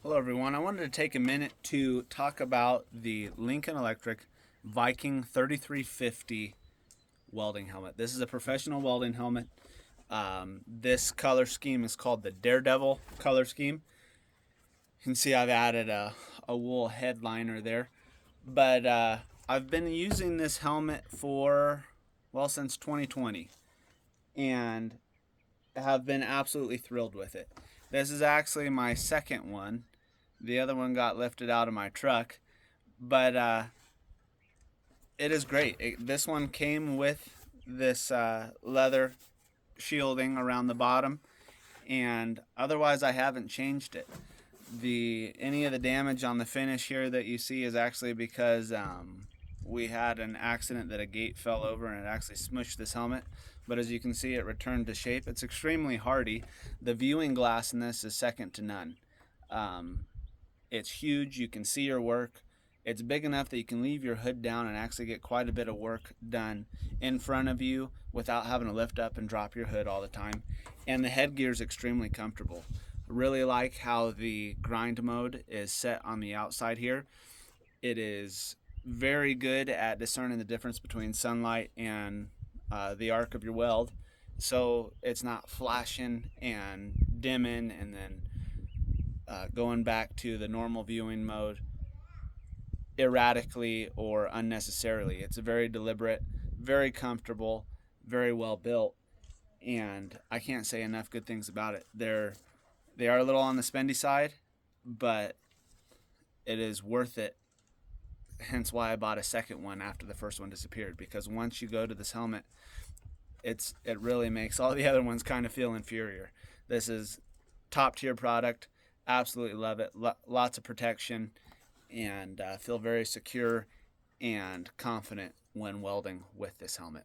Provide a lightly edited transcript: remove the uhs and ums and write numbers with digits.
Hello everyone, I wanted to take a minute to talk about the Lincoln Electric Viking 3350 welding helmet. This is a professional welding helmet. This color scheme is called the Daredevil color scheme. You can see I've added a wool headliner there. But I've been using this helmet for, well, since 2020 and have been absolutely thrilled with it. This is actually my second one. The other one got lifted out of my truck, but it is great. This one came with this leather shielding around the bottom, and otherwise I haven't changed it. Any of the damage on the finish here that you see is actually because we had an accident that a gate fell over and it actually smushed this helmet. But as you can see, it returned to shape. It's extremely hardy. The viewing glass in this is second to none. It's huge. You can see your work. It's big enough that you can leave your hood down and actually get quite a bit of work done in front of you without having to lift up and drop your hood all the time. And the headgear is extremely comfortable. Really like how the grind mode is set on the outside here. It is very good at discerning the difference between sunlight and the arc of your weld. So it's not flashing and dimming and then going back to the normal viewing mode erratically or unnecessarily. It's very deliberate, very comfortable, very well built, and I can't say enough good things about it. They are a little on the spendy side, but it is worth it. Hence why I bought a second one after the first one disappeared, because once you go to this helmet, it really makes all the other ones kind of feel inferior. This is top tier product. Absolutely love it. Lots of protection, and feel very secure and confident when welding with this helmet.